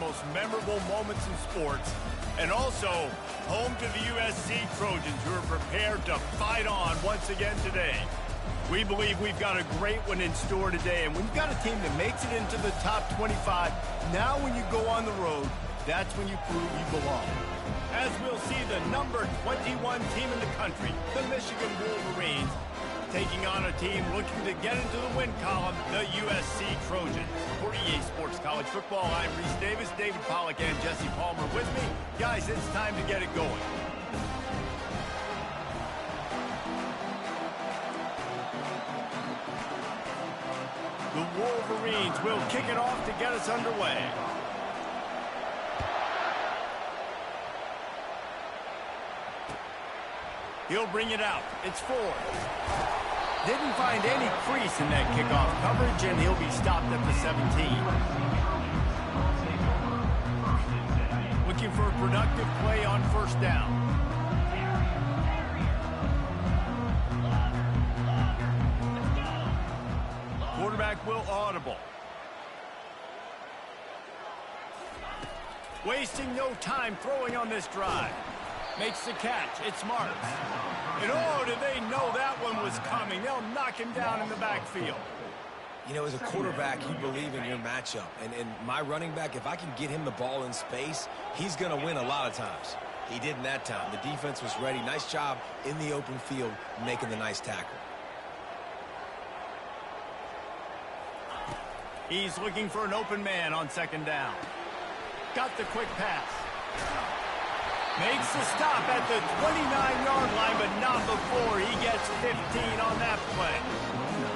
most memorable moments in sports, and also home to the USC Trojans, who are prepared to fight on once again today. We believe we've got a great one in store today, and when you've got a team that makes it into the top 25, now when you go on the road, that's when you prove you belong. As we'll see the number 21 team in the country, the Michigan Wolverines, taking on a team looking to get into the win column, the USC Trojans. For EA Sports College Football, I'm Reese Davis, David Pollack, and Jesse Palmer with me. Guys, it's time to get it going. The Wolverines will kick it off to get us underway. He'll bring it out. It's 4. Didn't find any crease in that kickoff coverage, and he'll be stopped at the 17. Looking for a productive play on first down. Quarterback will audible. Wasting no time throwing on this drive. Makes the catch. It's Marks. And oh, did they know that one was coming? They'll knock him down in the backfield. You know, as a quarterback, you believe in your matchup. And my running back, if I can get him the ball in space, he's going to win a lot of times. He didn't that time. The defense was ready. Nice job in the open field making the nice tackle. He's looking for an open man on second down. Got the quick pass. Makes the stop at the 29-yard line, but not before he gets 15 on that play.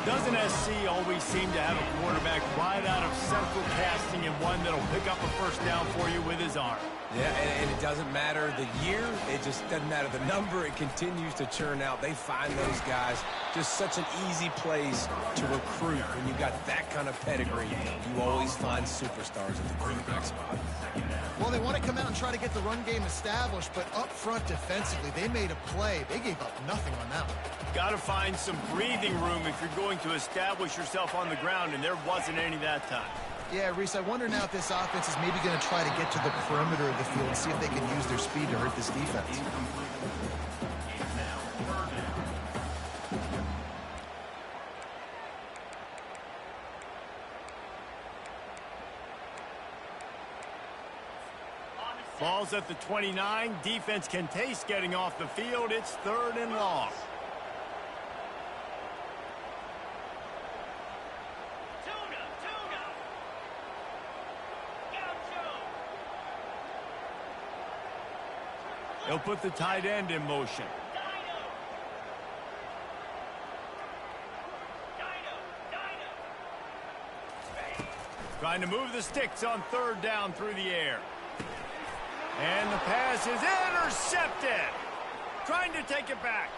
Doesn't SC always seem to have a quarterback right out of central casting and one that'll pick up a first down for you with his arm? Yeah, and it doesn't matter the year. It just doesn't matter the number. It continues to churn out. They find those guys. Just such an easy place to recruit. When you've got that kind of pedigree, you always find superstars at the quarterback spot. Well, they want to come out and try to get the run game established, but up front defensively, they made a play. They gave up nothing on that one. Got to find some breathing room if you're going to establish yourself on the ground, and there wasn't any that time. Yeah, Reese, I wonder now if this offense is maybe going to try to get to the perimeter of the field and see if they can use their speed to hurt this defense. Ball's at the 29. Defense can taste getting off the field. It's 3rd and long. He'll put the tight end in motion. Trying to move the sticks on 3rd down through the air. And the pass is intercepted. Trying to take it back.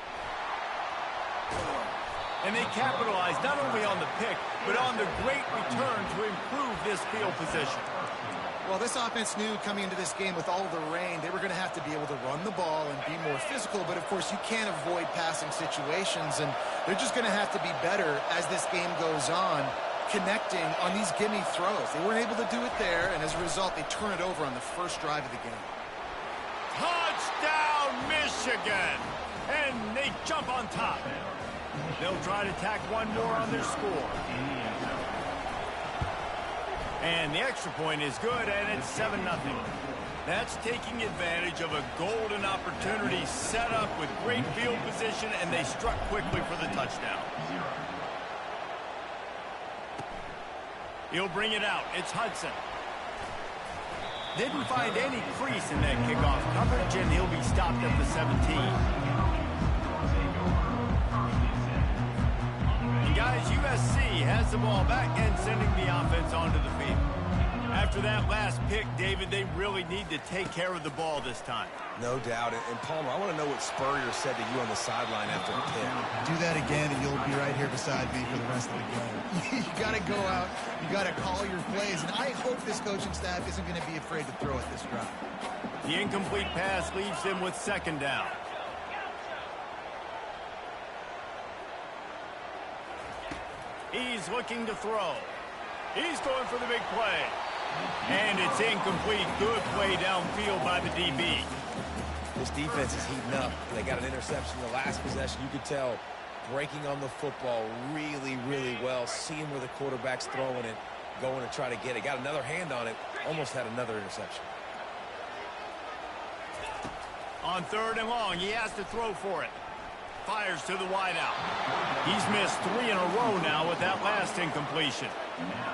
And they capitalize not only on the pick, but on the great return to improve this field position. Well, this offense knew coming into this game with all the rain, they were going to have to be able to run the ball and be more physical, but of course you can't avoid passing situations, and they're just going to have to be better as this game goes on, connecting on these gimme throws. They weren't able to do it there, and as a result, they turn it over on the first drive of the game. Touchdown, Michigan! And they jump on top. They'll try to tack one more on their score. And the extra point is good, and it's 7-0. That's taking advantage of a golden opportunity set up with great field position, and they struck quickly for the touchdown. He'll bring it out. It's Hudson. Didn't find any crease in that kickoff coverage, and he'll be stopped at the 17. And guys, USC has the ball back and sending the offense onto the field. After that last pick, David, they really need to take care of the ball this time. No doubt. And Palmer, I want to know what Spurrier said to you on the sideline after the pick. Do that again, and you'll be right here beside me for the rest of the game. You got to go out. You got to call your plays, and I hope this coaching staff isn't going to be afraid to throw at this drive. The incomplete pass leaves them with 2nd down. He's looking to throw. He's going for the big play. And it's incomplete. Good play downfield by the DB. This defense is heating up. They got an interception the last possession. You could tell breaking on the football really, really well, seeing where the quarterback's throwing it, going to try to get it. Got another hand on it, almost had another interception. On 3rd and long, he has to throw for it. Fires to the wideout. He's missed 3 in a row now with that last incompletion.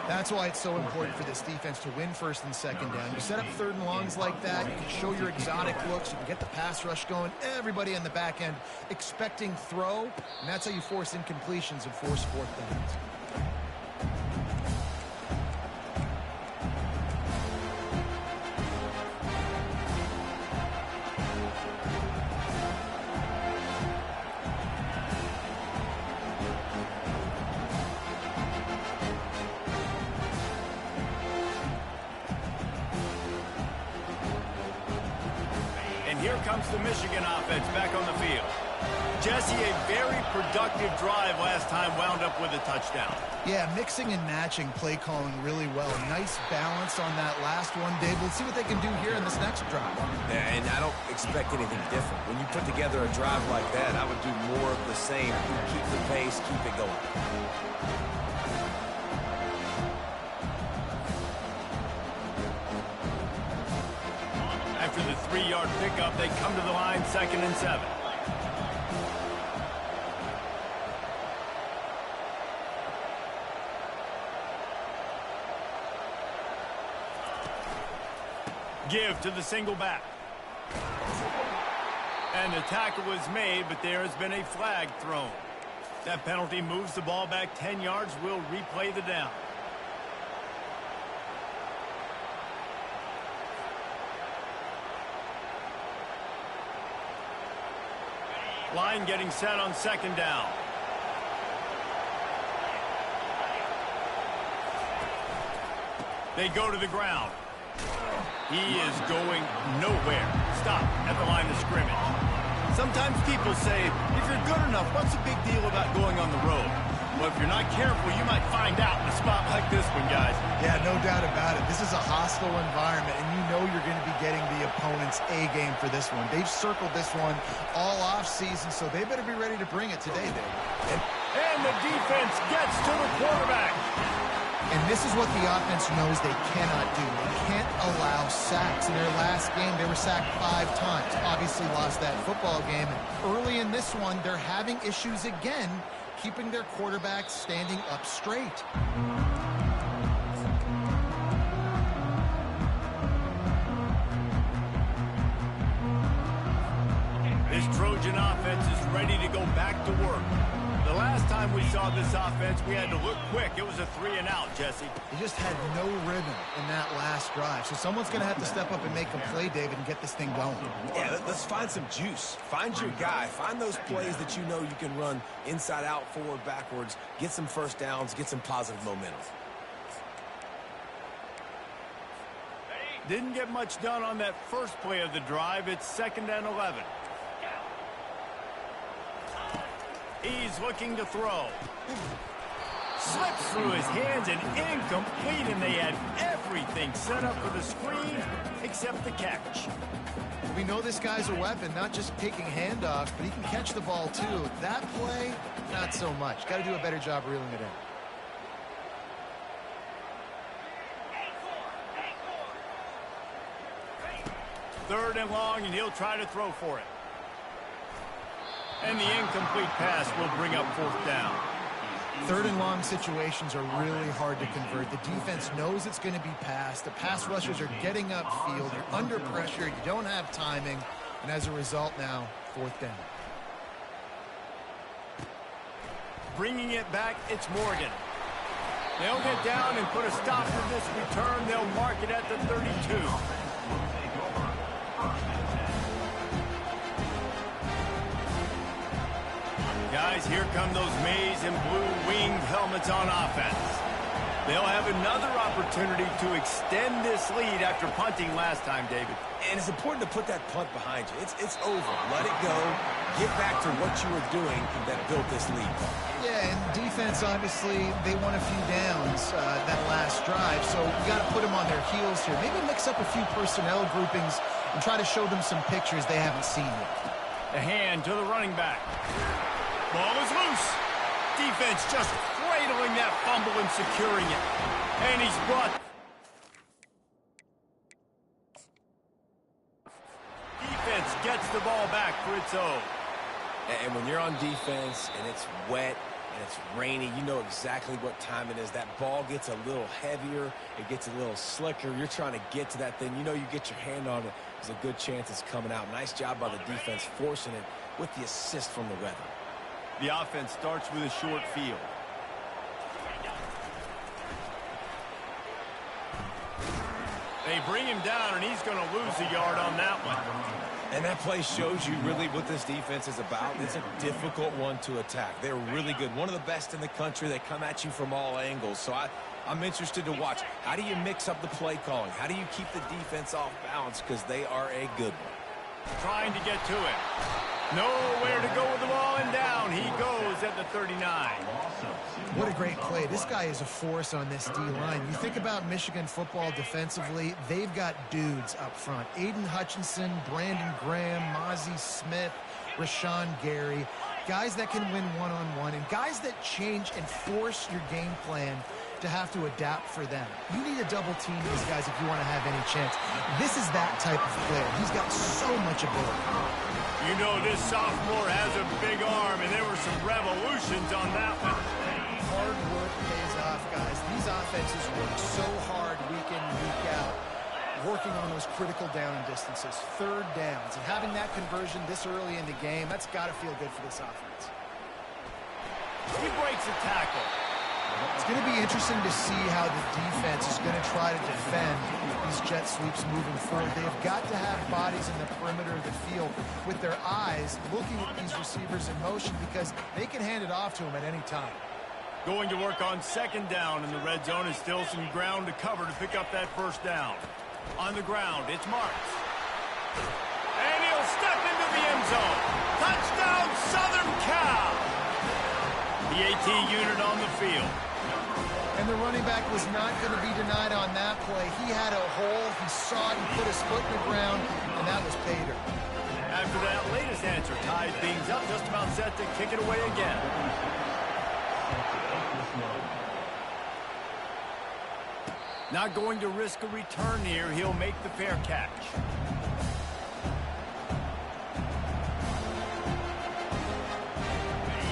That's why it's so important for this defense to win 1st and 2nd down. You set up 3rd and longs like that, you can show your exotic looks, you can get the pass rush going, everybody on the back end expecting throw, and that's how you force incompletions and force 4th downs. Here comes the Michigan offense back on the field. Jesse, a very productive drive last time, wound up with a touchdown. Yeah, mixing and matching play calling really well. Nice balance on that last one, Dave. Let's see what they can do here in this next drive. Yeah, and I don't expect anything different. When you put together a drive like that, I would do more of the same. Keep the pace, keep it going. After the 3-yard pickup, they come to the line 2nd and 7. Give to the single back. And the tackle was made, but there has been a flag thrown. That penalty moves the ball back 10 yards. We'll replay the down. Line getting set on 2nd down. They go to the ground. He is going nowhere. Stop at the line of scrimmage. Sometimes people say, if you're good enough, what's the big deal about going on the road? Well, if you're not careful, you might find out in a spot like this one, guys. Yeah, no doubt about it. This is a hostile environment, and you know you're going to be getting the opponent's A game for this one. They've circled this one all off season, so they better be ready to bring it today, Dave. And the defense gets to the quarterback. And this is what the offense knows they cannot do. They can't allow sacks. In their last game, they were sacked 5 times. Obviously lost that football game. Early in this one, they're having issues again, keeping their quarterback standing up straight. This Trojan offense is ready to go back to work. The last time we saw this offense, we had to look quick. It was a 3-and-out, Jesse. They just had no rhythm in that last drive. So someone's going to have to step up and make a play, David, and get this thing going. Yeah, let's find some juice. Find your guy. Find those plays that you know you can run inside out, forward, backwards. Get some 1st downs. Get some positive momentum. Didn't get much done on that first play of the drive. It's 2nd and 11. He's looking to throw. Slips through his hands and incomplete, and they had everything set up for the screen except the catch. We know this guy's a weapon, not just taking handoffs, but he can catch the ball too. That play, not so much. Got to do a better job reeling it in. Third and long, and he'll try to throw for it. And the incomplete pass will bring up 4th down. 3rd and long situations are really hard to convert. The defense knows it's going to be passed. The pass rushers are getting upfield. You're under pressure. You don't have timing. And as a result now, 4th down. Bringing it back, it's Morgan. They'll get down and put a stop to this return. They'll mark it at the 32. Guys, here come those maize and blue winged helmets on offense. They'll have another opportunity to extend this lead after punting last time, David. And it's important to put that punt behind you. It's over. Let it go. Get back to what you were doing that built this lead. Yeah, and defense, obviously, they won a few downs that last drive, so you got to put them on their heels here. Maybe mix up a few personnel groupings and try to show them some pictures they haven't seen yet. The hand to the running back. Ball is loose. Defense just cradling that fumble and securing it. And he's brought... Defense gets the ball back for its own. And when you're on defense and it's wet and it's rainy, you know exactly what time it is. That ball gets a little heavier. It gets a little slicker. You're trying to get to that thing. You know you get your hand on it. There's a good chance it's coming out. Nice job by the defense forcing it with the assist from the weather. The offense starts with a short field. They bring him down, and he's going to lose a yard on that one. And that play shows you really what this defense is about. It's a difficult one to attack. They're really good. One of the best in the country. They come at you from all angles. So I'm interested to watch. How do you mix up the play calling? How do you keep the defense off balance? Because they are a good one. Trying to get to it. Nowhere to go with the ball, and down he goes at the 39. What a great play. This guy is a force on this D-line. You think about Michigan football defensively, they've got dudes up front. Aiden Hutchinson, Brandon Graham, Mozzie Smith, Rashawn Gary. Guys that can win one-on-one, and guys that change and force your game plan to have to adapt for them. You need to double team these guys if you want to have any chance. This is that type of player. He's got so much ability. You know this sophomore has a big arm, and there were some revolutions on that one. Hard work pays off, guys. These offenses work so hard week in, week out, working on those critical down and distances, third downs, and having that conversion this early in the game, that's got to feel good for this offense. He breaks a tackle. It's going to be interesting to see how the defense is going to try to defend these jet sweeps moving forward. They've got to have bodies in the perimeter of the field with their eyes looking at these receivers in motion because they can hand it off to them at any time. Going to work on second down in the red zone is still some ground to cover to pick up that first down. On the ground, it's Marks. And he'll step into the end zone. Touchdown, Southern Cal! The AT unit on the field. And the running back was not going to be denied on that play. He had a hole, he saw it, he put his foot in the ground, and that was Pater. After that latest answer ties things up, just about set to kick it away again. Not going to risk a return here. He'll make the fair catch.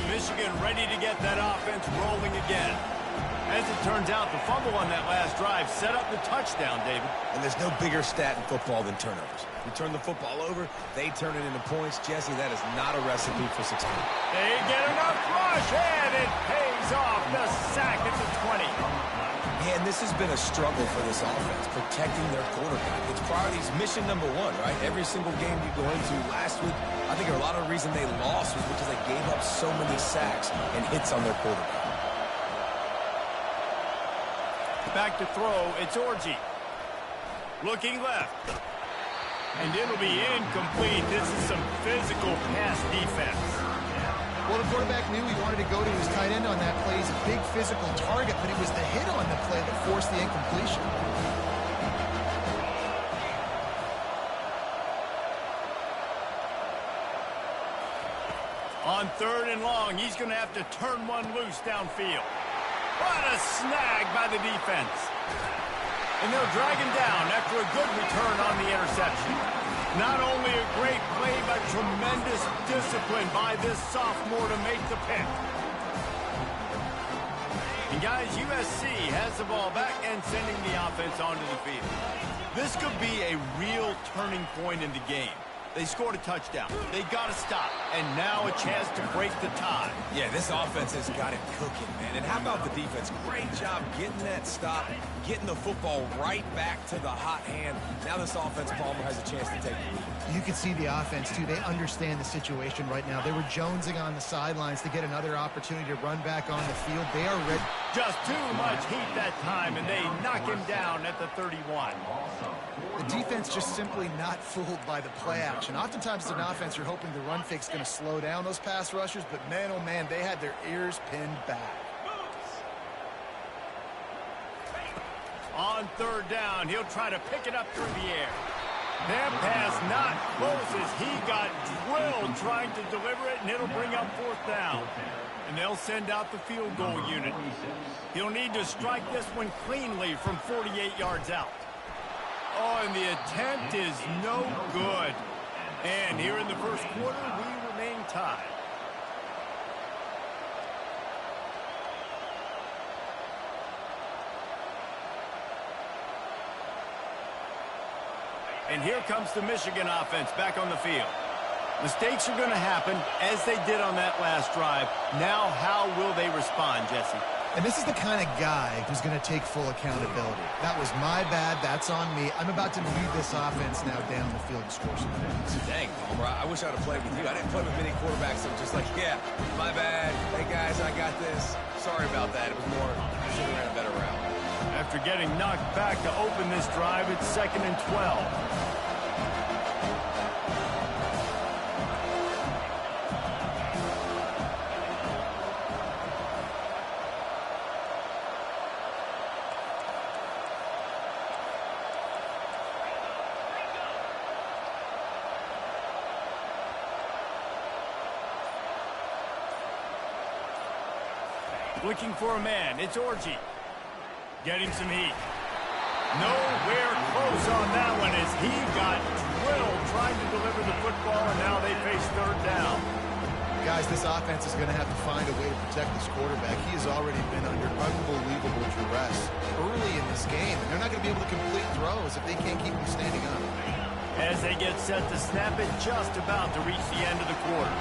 Michigan ready to get that offense rolling again. As it turns out, the fumble on that last drive set up the touchdown, David. And there's no bigger stat in football than turnovers. You turn the football over, they turn it into points. Jesse, that is not a recipe for success. They get enough rush, and it pays off. The sack at the 20. Man, this has been a struggle for this offense, protecting their quarterback. It's priorities mission number one, right? Every single game you go into last week, I think a lot of the reason they lost was because they gave up so many sacks and hits on their quarterback. Back to throw, it's Orji. Looking left. And it'll be incomplete. This is some physical pass defense. Well, the quarterback knew he wanted to go to his tight end on that play. He's a big physical target, but it was the hit on the play that forced the incompletion. On third and long, he's going to have to turn one loose downfield. What a snag by the defense. And they'll drag him down after a good return on the interception. Not only a great play, but tremendous discipline by this sophomore to make the pick. And guys, USC has the ball back and sending the offense onto the field. This could be a real turning point in the game. They scored a touchdown. They got to stop. And now a chance to break the tie. Yeah, this offense has got it cooking, man. And how about the defense? Great job getting that stop, getting the football right back to the hot hand. Now this offense, Palmer, has a chance to take the lead. You can see the offense, too. They understand the situation right now. They were jonesing on the sidelines to get another opportunity to run back on the field. They are ready. Just too much heat that time, and they knock him down at the 31. The defense just simply not fooled by the play action. Oftentimes as an offense, you're hoping the run fake's going to slow down those pass rushers, but man, oh man, they had their ears pinned back. On third down, he'll try to pick it up through the air. That pass not close as he got drilled trying to deliver it, and it'll bring up fourth down. And they'll send out the field goal unit. He'll need to strike this one cleanly from 48 yards out. Oh, and the attempt is no good. And here in the first quarter, we remain tied. And here comes the Michigan offense back on the field. Mistakes are going to happen, as they did on that last drive. Now, how will they respond, Jesse? And this is the kind of guy who's going to take full accountability. That was my bad. That's on me. I'm about to lead this offense now down the field and score some points. Dang, Palmer, I wish I would have played with you. I didn't play with many quarterbacks that were just like, yeah, my bad. Hey, guys, I got this. Sorry about that. It was more, I should have ran a better route. After getting knocked back to open this drive, it's 2nd and 12. Looking for a man. It's Orji. Getting some heat. Nowhere close on that one as he got drilled trying to deliver the football, and now they face third down. Guys, this offense is going to have to find a way to protect this quarterback. He has already been under unbelievable duress early in this game, and they're not going to be able to complete throws if they can't keep him standing up. As they get set to snap it, just about to reach the end of the quarter.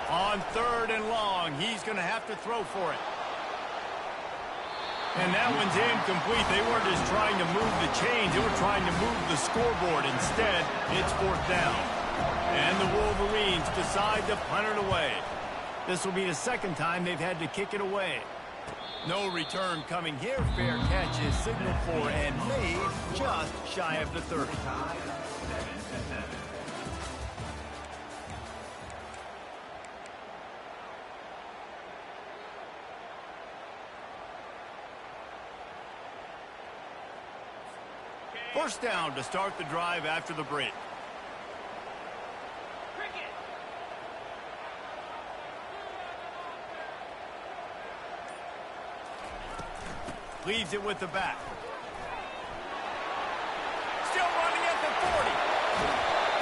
On third and long, he's going to have to throw for it. And that one's incomplete. They weren't just trying to move the chains. They were trying to move the scoreboard. Instead, it's fourth down. And the Wolverines decide to punt it away. This will be the second time they've had to kick it away. No return coming here. Fair catch is signaled for and made just shy of the 30. First down to start the drive after the break. Leaves it with the back. Still running at the 40.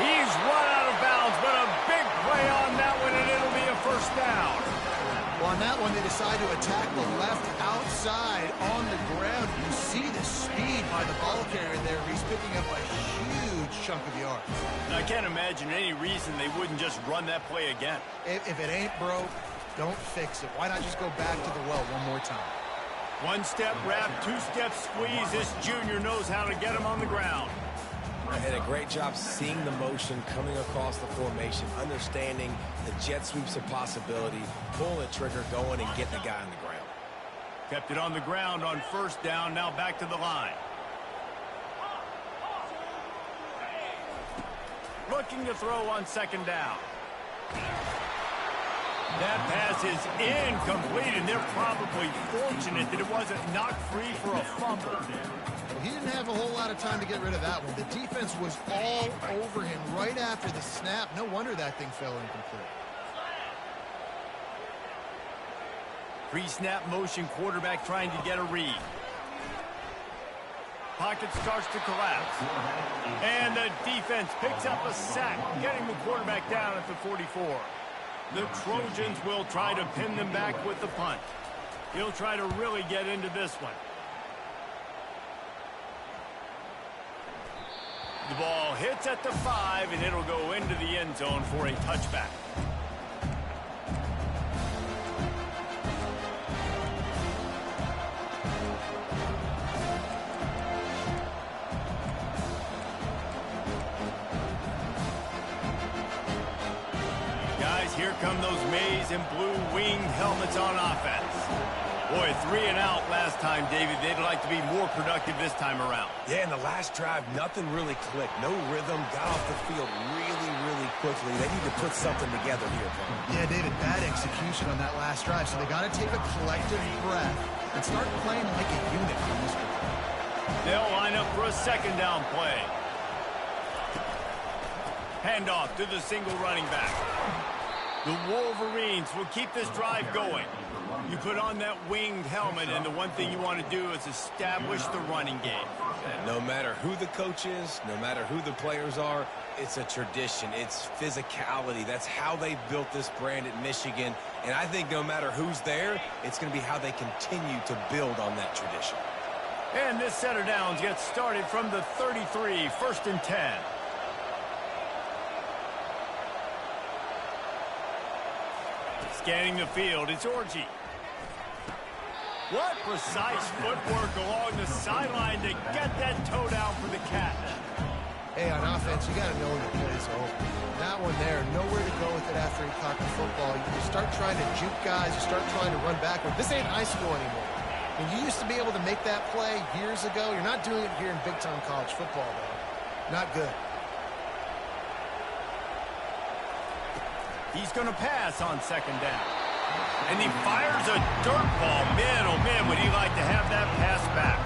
He's run out of bounds, but a big play on that one, and it'll be a first down. Well, on that one, they decide to attack the left outside on the ground. You see the speed by the ball carrier there. He's picking up a huge chunk of yards. I can't imagine any reason they wouldn't just run that play again. If it ain't broke, don't fix it. Why not just go back to the well one more time? One-step wrap, two-step squeeze. This junior knows how to get him on the ground. They had a great job seeing the motion coming across the formation, understanding the jet sweep's a possibility, pulling the trigger, going and getting the guy on the ground. Kept it on the ground on first down, now back to the line. Looking to throw on second down. That pass is incomplete, and they're probably fortunate that it wasn't knocked free for a fumble. He didn't have a whole lot of time to get rid of that one. The defense was all over him right after the snap. No wonder that thing fell incomplete. Pre-snap motion, quarterback trying to get a read. Pocket starts to collapse. And the defense picks up a sack, getting the quarterback down at the 44. The Trojans will try to pin them back with the punt. He'll try to really get into this one. The ball hits at the 5, and it'll go into the end zone for a touchback. Guys, here come those maize and blue winged helmets on offense. Boy, 3 and out last time, David. They'd like to be more productive this time around. Yeah, in the last drive, nothing really clicked. No rhythm, got off the field really quickly. They need to put something together here. Yeah, David, bad execution on that last drive, so they got to take a collective breath and start playing like a unit on this one. They'll line up for a second down play. Handoff to the single running back. The Wolverines will keep this drive going. You put on that winged helmet, and the one thing you want to do is establish the running game. And no matter who the coach is, no matter who the players are, it's a tradition. It's physicality. That's how they built this brand at Michigan. And I think no matter who's there, it's going to be how they continue to build on that tradition. And this set of downs gets started from the 33, 1st and 10. Scanning the field, it's Orji. What precise footwork along the sideline to get that toe down for the catch. Hey, on offense, you got to know when the play's over. That one there, nowhere to go with it after he caught the football. You start trying to juke guys, you start trying to run backward. This ain't high school anymore. When you used to be able to make that play years ago, you're not doing it here in big-time college football, though. Not good. He's going to pass on second down. And he fires a dirt ball. Man, oh man, would he like to have that pass back.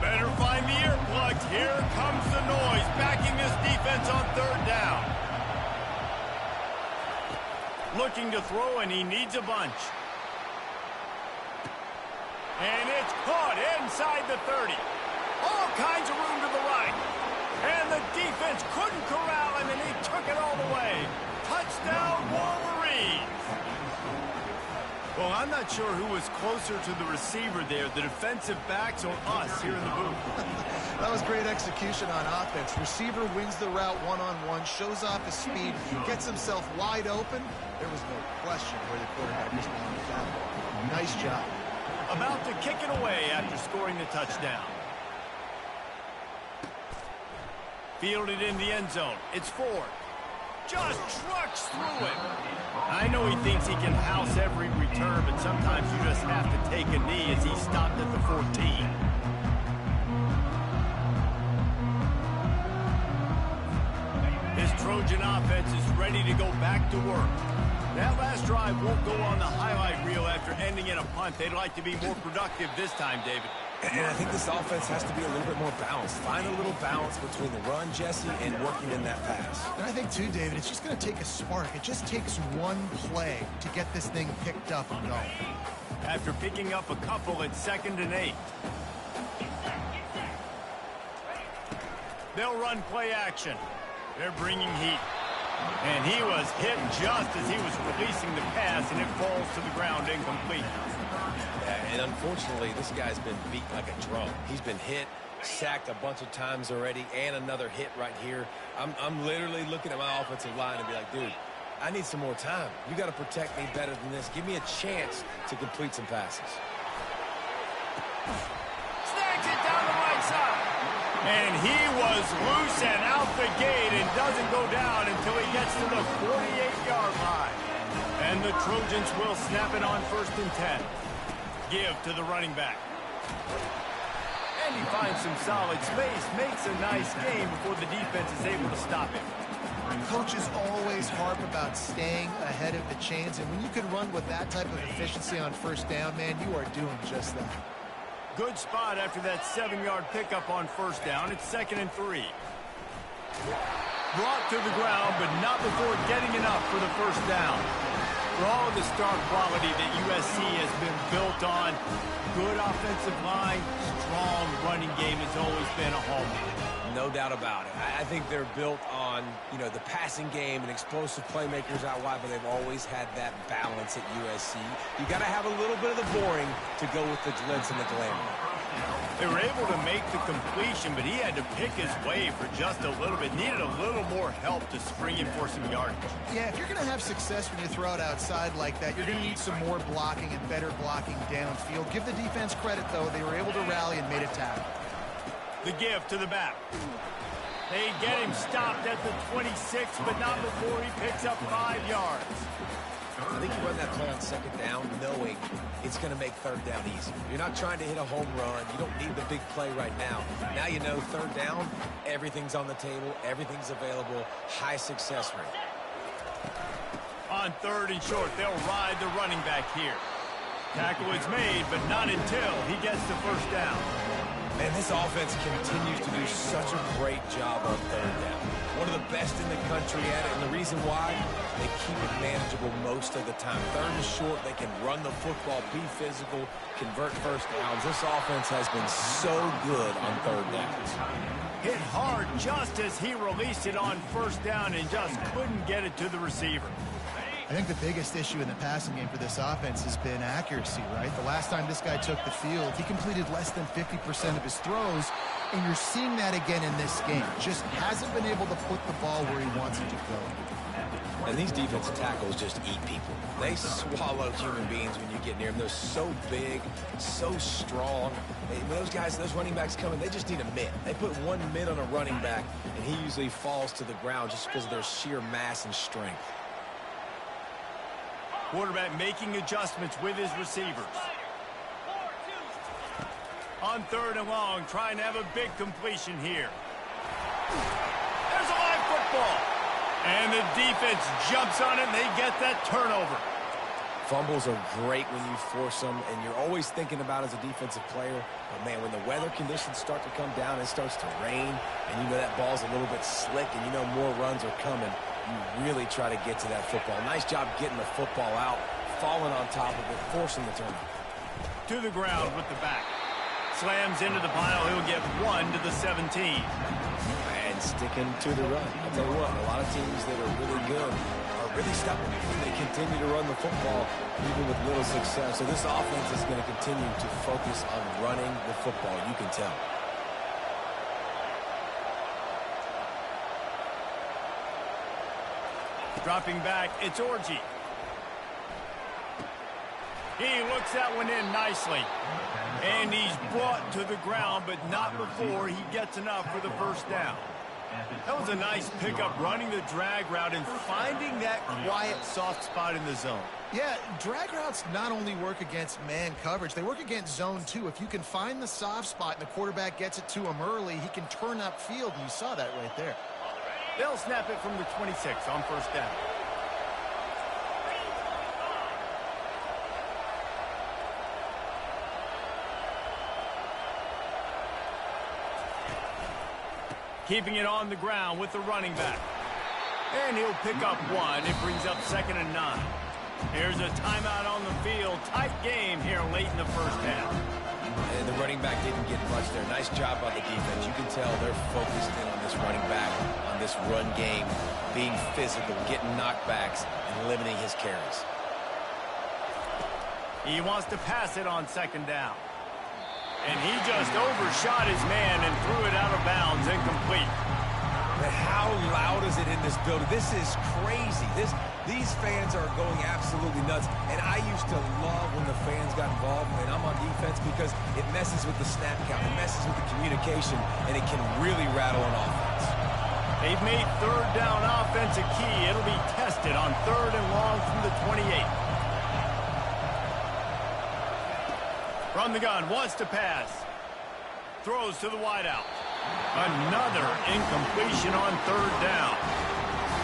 Better find the earplugs. Here comes the noise, backing this defense on third down. Looking to throw, and he needs a bunch. And it's caught inside the 30. All kinds of room to the right. And the defense couldn't corral him, and he took it all the way. Touchdown, Wolverines. Well, I'm not sure who was closer to the receiver there, the defensive backs or us here in the booth. That was great execution on offense. Receiver wins the route one-on-one, shows off his speed, gets himself wide open. There was no question where the quarterback was going with that ball. Nice job. About to kick it away after scoring the touchdown. Fielded in the end zone. It's Ford. Just trucks through it. I know he thinks he can house every return, but sometimes you just have to take a knee as he stopped at the 14. His Trojan offense is ready to go back to work. That last drive won't go on the highlight reel after ending in a punt. They'd like to be more productive this time, David. And I think this offense has to be a little bit more balanced. Find a little balance between the run, Jesse, and working in that pass. And I think, too, David, it's just going to take a spark. It just takes one play to get this thing picked up and going. After picking up a couple at 2nd and 8. They'll run play action. They're bringing heat. And he was hit just as he was releasing the pass, and it falls to the ground incomplete. And unfortunately, this guy's been beat like a drum. He's been hit, sacked a bunch of times already, and another hit right here. I'm literally looking at my offensive line and be like, dude, I need some more time. You got to protect me better than this. Give me a chance to complete some passes. Snags it down the right side. And he was loose and out the gate and doesn't go down until he gets to the 48-yard line. And the Trojans will snap it on 1st and 10. Give to the running back. And he finds some solid space, makes a nice game before the defense is able to stop him. Coaches always harp about staying ahead of the chains, and when you can run with that type of efficiency on 1st down, man, you are doing just that. Good spot after that 7-yard pickup on 1st down. It's 2nd and 3. Brought to the ground, but not before getting enough for the 1st down. For all of the star quality that USC has been built on good offensive line, strong running game has always been a hallmark. No doubt about it. I think they're built on, the passing game and explosive playmakers out wide, but they've always had that balance at USC. You got to have a little bit of the boring to go with the glitz and the glamour. They were able to make the completion, but he had to pick his way for just a little bit. Needed a little more help to spring in for some yardage. Yeah, if you're going to have success when you throw it outside like that, you're going to need some more blocking and better blocking downfield. Give the defense credit, though. They were able to rally and made a tackle. The give to the back. They get him stopped at the 26, but not before he picks up 5 yards. I think you run that play on second down knowing it's going to make third down easy. You're not trying to hit a home run. You don't need the big play right now. Now you know third down, everything's on the table, everything's available, high success rate. On third and short, they'll ride the running back here. Tackle is made, but not until he gets the first down. Man, this offense continues to do such a great job on third down. One of the best in the country at it, and the reason why, they keep it manageable most of the time. Third and short, they can run the football, be physical, convert first downs. This offense has been so good on third downs. Hit hard just as he released it on first down and just couldn't get it to the receiver. I think the biggest issue in the passing game for this offense has been accuracy, right? The last time this guy took the field, he completed less than 50% of his throws, and you're seeing that again in this game. Just hasn't been able to put the ball where he wants it to go. And these defensive tackles just eat people. They swallow human beings when you get near them. They're so big, so strong. When those guys, those running backs come in, they just need a mid. They put one mid on a running back, and he usually falls to the ground just because of their sheer mass and strength. Quarterback making adjustments with his receivers. On third and long, trying to have a big completion here. There's a live football. And the defense jumps on it, and they get that turnover. Fumbles are great when you force them, and you're always thinking about as a defensive player, but man, when the weather conditions start to come down, it starts to rain, and you know that ball's a little bit slick, and you know more runs are coming. You really try to get to that football. Nice job getting the football out, falling on top of it, forcing the turnover. To the ground with the back. Slams into the pile. He'll get 1 to the 17. And sticking to the run. I'll tell you what, a lot of teams that are really good are really stubborn. They continue to run the football even with little success. So this offense is going to continue to focus on running the football. You can tell. Dropping back, it's Orji. He looks that one in nicely. And he's brought to the ground, but not before he gets enough for the first down. That was a nice pickup, running the drag route and finding that quiet, soft spot in the zone. Yeah, drag routes not only work against man coverage, they work against zone too. If you can find the soft spot and the quarterback gets it to him early, he can turn upfield, and you saw that right there. They'll snap it from the 26 on first down. Keeping it on the ground with the running back. And he'll pick up 1. It brings up 2nd and 9. Here's a timeout on the field. Tight game here late in the first half. And the running back didn't get much there. Nice job by the defense. You can tell they're focused in on this running back, on this run game, being physical, getting knockbacks, and limiting his carries. He wants to pass it on 2nd down. And he just overshot his man and threw it out of bounds, incomplete. But how loud is it in this building? This is crazy. These fans are going absolutely nuts. And I used to love when the fans got involved, and I'm on defense, because it messes with the snap count. It messes with the communication, and it can really rattle an offense. They've made third down offense a key. It'll be tested on 3rd and long from the 28. Run the gun, wants to pass. Throws to the wideout. Another incompletion on 3rd down.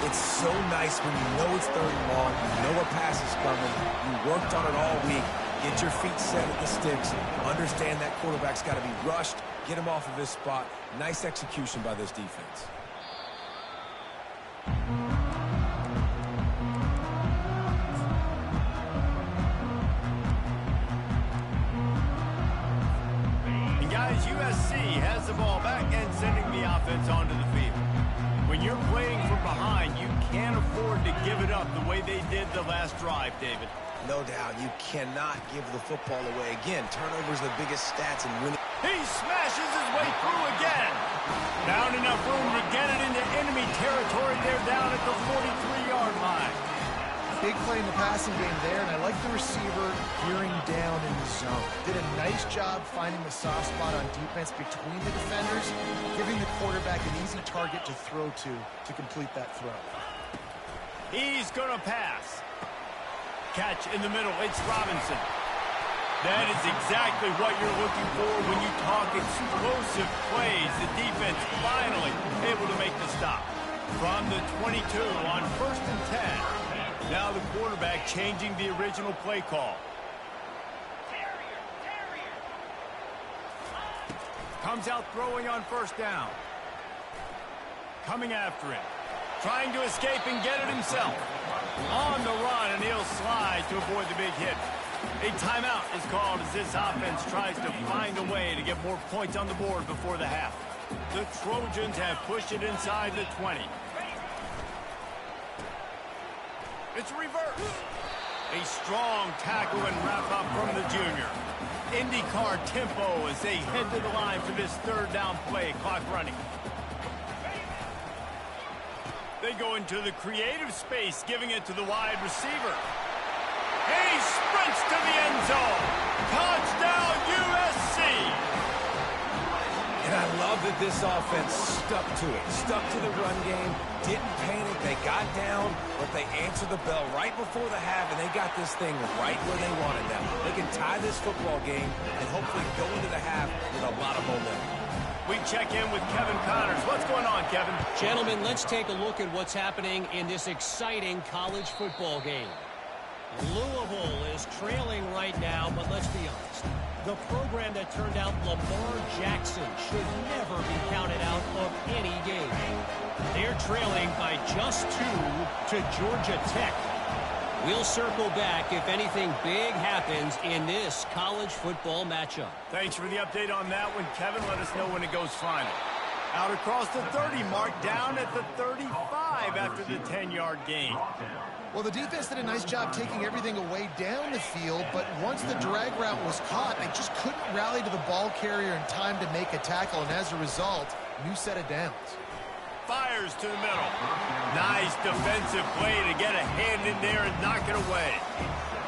It's so nice when you know it's 3rd and long, you know a pass is coming, you worked on it all week, get your feet set at the sticks, understand that quarterback's got to be rushed, get him off of his spot. Nice execution by this defense. as USC has the ball back and sending the offense onto the field. When you're playing from behind, you can't afford to give it up the way they did the last drive, David. No doubt, you cannot give the football away. Again, turnovers are the biggest stats in winning. He smashes his way through again. Found enough room to get it into enemy territory. They're down at the 43-yard line. Big play in the passing game there, and I like the receiver gearing down in the zone. Did a nice job finding the soft spot on defense between the defenders, giving the quarterback an easy target to throw to complete that throw. He's going to pass. Catch in the middle. It's Robinson. That is exactly what you're looking for when you talk explosive plays. The defense finally able to make the stop. From the 22 on 1st and 10. Now the quarterback changing the original play call. Comes out throwing on 1st down. Coming after him. Trying to escape and get it himself. On the run, and he'll slide to avoid the big hit. A timeout is called as this offense tries to find a way to get more points on the board before the half. The Trojans have pushed it inside the 20. It's reverse. A strong tackle and wrap up from the junior. IndyCar tempo as they head to the line for this 3rd down play. Clock running. They go into the creative space, giving it to the wide receiver. He sprints to the end zone. Touchdown, USC. And I love that this offense stuck to it, stuck to the run game, didn't panic. They got down, but they answered the bell right before the half, and they got this thing right where they wanted them. They can tie this football game and hopefully go into the half with a lot of momentum. We check in with Kevin Connors. What's going on, Kevin? Gentlemen, let's take a look at what's happening in this exciting college football game. Louisville is trailing right now, but let's be honest. The program that turned out Lamar Jackson should never be counted out of any game. They're trailing by just 2 to Georgia Tech. We'll circle back if anything big happens in this college football matchup. Thanks for the update on that one, Kevin. Let us know when it goes final. Out across the 30 mark, down at the 35 after the 10-yard gain. Well, the defense did a nice job taking everything away down the field, but once the drag route was caught, they just couldn't rally to the ball carrier in time to make a tackle, and as a result, new set of downs. Fires to the middle. Nice defensive play to get a hand in there and knock it away.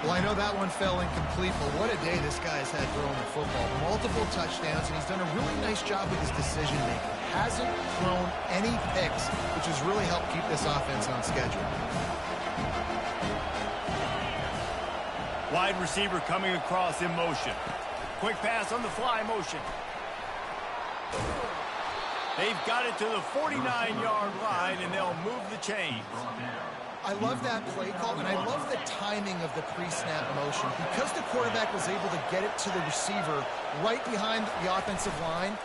Well, I know that one fell incomplete, but what a day this guy has had throwing the football. Multiple touchdowns, and he's done a really nice job with his decision-making. Hasn't thrown any picks, which has really helped keep this offense on schedule. Wide receiver coming across in motion. Quick pass on the fly motion. They've got it to the 49-yard line, and they'll move the chains. I love that play call, and I love the timing of the pre-snap motion. Because the quarterback was able to get it to the receiver right behind the offensive line,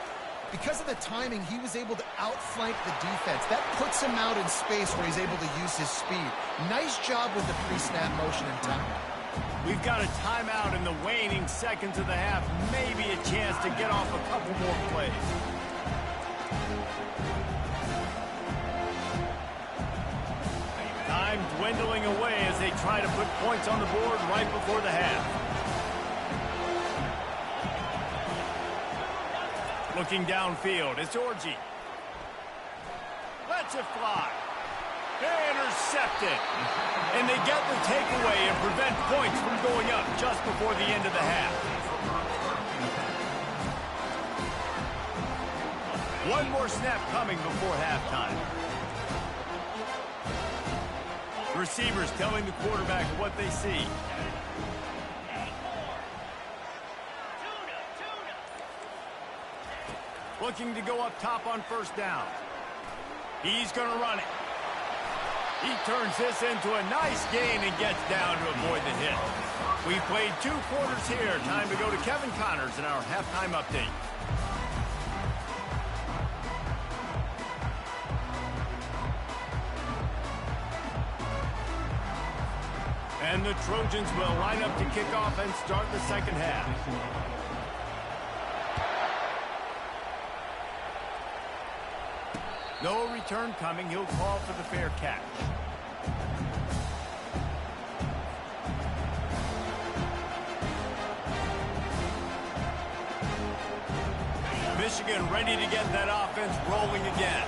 because of the timing, he was able to outflank the defense. That puts him out in space where he's able to use his speed. Nice job with the pre-snap motion and timing. We've got a timeout in the waning seconds of the half. Maybe a chance to get off a couple more plays. Time dwindling away as they try to put points on the board right before the half. Looking downfield, it's Orji. Lets it fly. Intercepted. And they get the takeaway and prevent points from going up just before the end of the half. One more snap coming before halftime. Receivers telling the quarterback what they see. Looking to go up top on 1st down. He's going to run it. He turns this into a nice gain and gets down to avoid the hit. We've played 2 quarters here. Time to go to Kevin Connors in our halftime update. And the Trojans will line up to kick off and start the second half. No return coming. He'll call for the fair catch. Michigan ready to get that offense rolling again.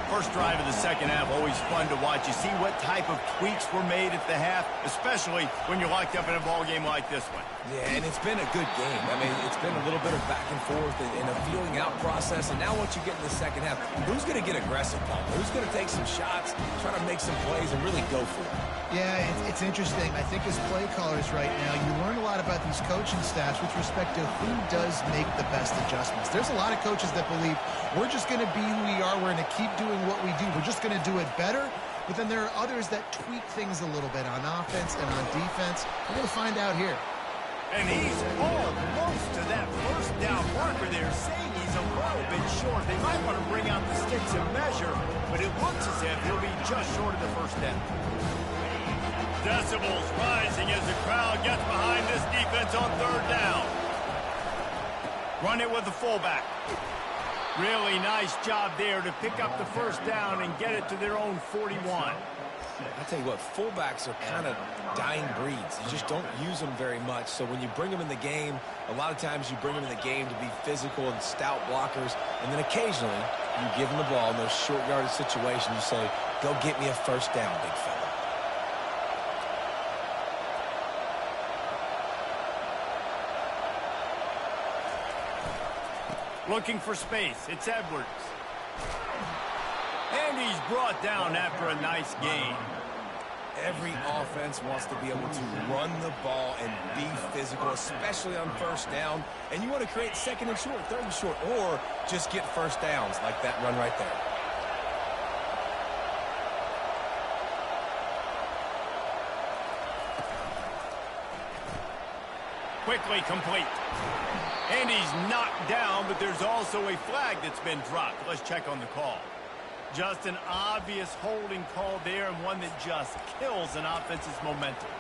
First drive of the second half, always fun to watch. You see what type of tweaks were made at the half, especially when you're locked up in a ball game like this one. Yeah, and it's been a good game. I mean, it's been a little bit of back and forth and a feeling out process. And now once you get in the second half, who's going to get aggressive, Paul? Who's going to take some shots, try to make some plays, and really go for it? Yeah, it's interesting. I think as play callers right now, you learn a lot about these coaching staffs with respect to who does make the best adjustments. There's a lot of coaches that believe we're just going to be who we are. We're going to keep doing what we do. We're just going to do it better. But then there are others that tweak things a little bit on offense and on defense. We're going to find out here. And he's almost to that first down marker there, saying he's a little bit short. They might want to bring out the sticks and measure, but it looks as if he'll be just short of the first down. Decibels rising as the crowd gets behind this defense on third down. Run it with the fullback. Really nice job there to pick up the first down and get it to their own 41. I tell you what, fullbacks are kind of dying breeds. You just don't use them very much. So when you bring them in the game, a lot of times you bring them in the game to be physical and stout blockers. And then occasionally you give them the ball in those short yardage situations. You say, go get me a first down, big fella. Looking for space. It's Edwards. And he's brought down after a nice gain. Every offense wants to be able to run the ball and be physical, especially on first down. And you want to create second and short, third and short, or just get first downs like that run right there. Quickly complete. And he's knocked down, but there's also a flag that's been dropped. Let's check on the call. Just an obvious holding call there, and one that just kills an offense's momentum.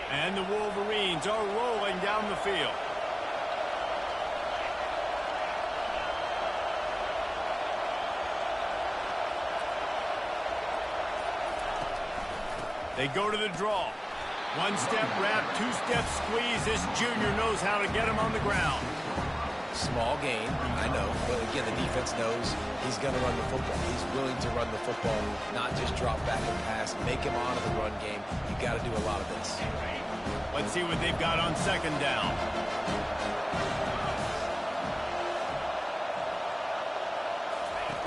And the Wolverines are rolling down the field. They go to the draw. One-step wrap, two-step squeeze. This junior knows how to get him on the ground. Small gain, I know. But again, the defense knows he's going to run the football. He's willing to run the football, not just drop back and pass, make him honor the run game. You got to do a lot of this. Let's see what they've got on second down.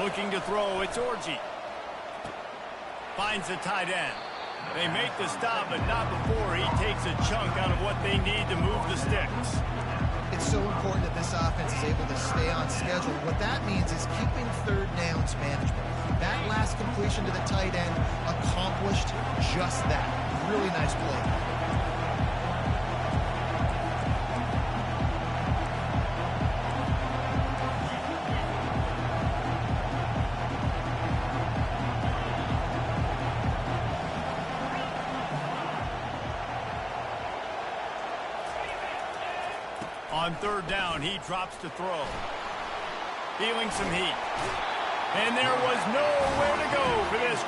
Looking to throw, it's Orji. Finds the tight end. They make the stop, but not before he takes a chunk out of what they need to move the sticks. It's so important that this offense is able to stay on schedule. What that means is keeping third downs manageable. That last completion to the tight end accomplished just that. Really nice play. On third down, he drops to throw. Feeling some heat. And there was nowhere to go for this